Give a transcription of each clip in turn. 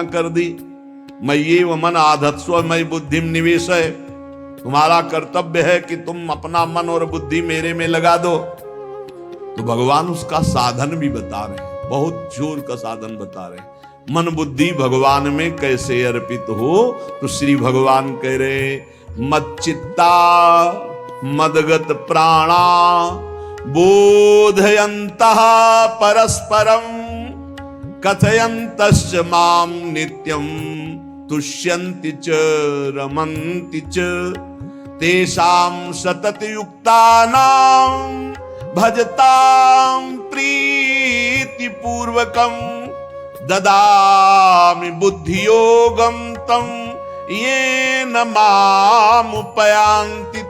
कर दी। मय्येव मन आधत्स्व मयि बुद्धिम निवेशय। तुम्हारा कर्तव्य है कि तुम अपना मन और बुद्धि मेरे में लगा दो। तो भगवान उसका साधन भी बता रहे हैं, बहुत जोर का साधन बता रहे हैं। मन बुद्धि भगवान में कैसे अर्पित हो, तो श्री भगवान कह रहे मच्चित्ता मदगत प्राणा बोधयन्तः परस्परम कथयन्तश्च माम नित्यम तुष्यन्ति च रमन्ति च तेषां सतत युक्तानां भजतां प्रीति पूर्वकं ददामि बुद्धियोगं तं येन मामुपयान्ति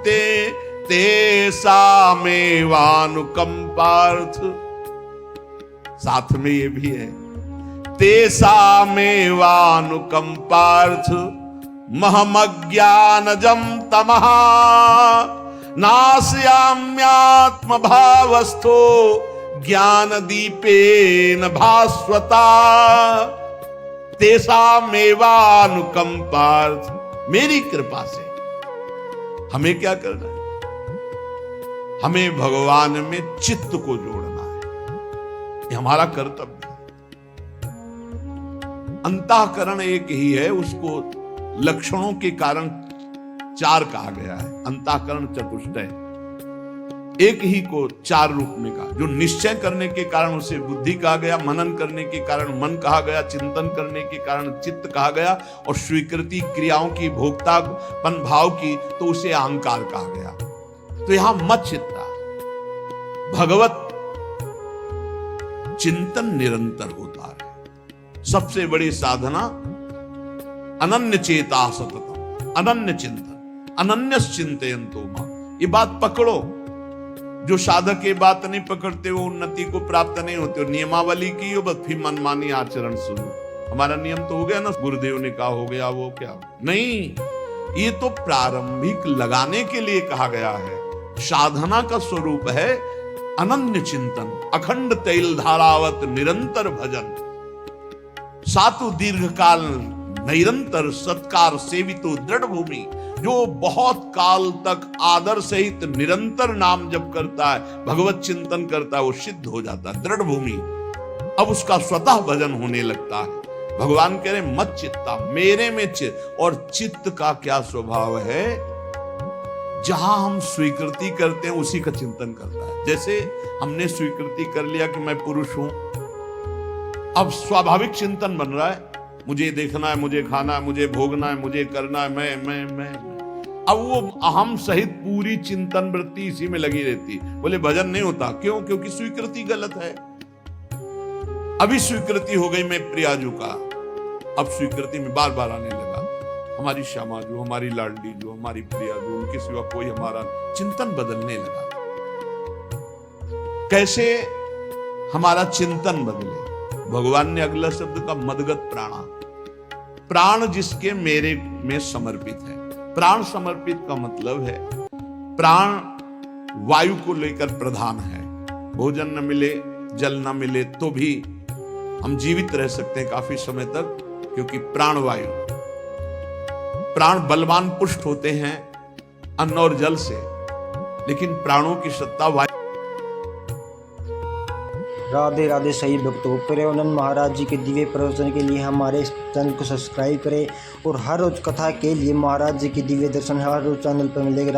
ते तेषामेवानुकंपार्थ। साथ में ये भी है तेषामेवानुकंपार्थ महमज्ञानजं तमः नाशयाम्यात्म भावस्थो ज्ञान दीपेन भास्वता। तेषामेवानुकंपार्थ, मेरी कृपा से हमें क्या करना है? हमें भगवान में चित्त को जोड़ना है, ये हमारा कर्तव्य है। अंतःकरण एक ही है, उसको लक्षणों के कारण चार कहा गया है। अंतःकरण चतुष्टय, एक ही को चार रूप में कहा। जो निश्चय करने के कारण उसे बुद्धि कहा गया, मनन करने के कारण मन कहा गया, चिंतन करने के कारण चित्त कहा गया, और स्वीकृति क्रियाओं की भोक्तापन भाव की तो उसे अहंकार कहा गया। तो यहां मत चित्ता, भगवत चिंतन निरंतर होता है। सबसे बड़ी साधना अनन्य चेता सततम, अनन्य चिंतन, अनन्य चिंतयन्तो मां। ये बात पकड़ो। जो साधक ये बात नहीं पकड़ते वो उन्नति को प्राप्त नहीं होते। नियमावली की हो बस फिर मनमानी आचरण शुरू। हमारा नियम तो हो गया ना, गुरुदेव ने कहा हो गया, वो क्या नहीं, ये तो प्रारंभिक लगाने के लिए कहा गया है। साधना का स्वरूप है अनन्य चिंतन, अखंड तैल धारावत निरंतर भजन, सातु दीर्घकाल निरंतर सत्कार सेवितो दृढ़ भूमि। जो बहुत काल तक आदर सहित निरंतर नाम जप करता है, भगवत चिंतन करता है, वो सिद्ध हो जाता है, दृढ़ भूमि। अब उसका स्वतः भजन होने लगता है। भगवान कह रहे मत चित्ता, मेरे में चित्त। और चित्त का क्या स्वभाव है? जहां हम स्वीकृति करते हैं उसी का चिंतन करता है। जैसे हमने स्वीकृति कर लिया कि मैं पुरुष हूं, अब स्वाभाविक चिंतन बन रहा है, मुझे देखना है, मुझे खाना है, मुझे भोगना है, मुझे करना है, मैं। अब वो अहम सहित पूरी चिंतन वृत्ति इसी में लगी रहती। बोले भजन नहीं होता, क्यों? क्योंकि स्वीकृति गलत है। अभी स्वीकृति हो गई मैं प्रियाजू का, अब स्वीकृति में बार बार आने लगा हमारी श्यामा जो, हमारी लाडली जो, हमारी प्रियाजू, उनके सिवा कोई हमारा चिंतन बदलने लगा। कैसे हमारा चिंतन बदले? भगवान ने अगला शब्द का मदगत प्राणा, प्राण जिसके मेरे में समर्पित है। प्राण समर्पित का मतलब है प्राण वायु को लेकर प्रधान है। भोजन न मिले, जल न मिले तो भी हम जीवित रह सकते हैं काफी समय तक, क्योंकि प्राण वायु, प्राण बलवान पुष्ट होते हैं अन्न और जल से, लेकिन प्राणों की सत्ता वायु। राधे राधे सही भक्तों, प्रेमानंद महाराज जी के दिव्य प्रवचन के लिए हमारे चैनल को सब्सक्राइब करें, और हर रोज कथा के लिए महाराज जी के दिव्य दर्शन हर रोज चैनल पर मिलेगा।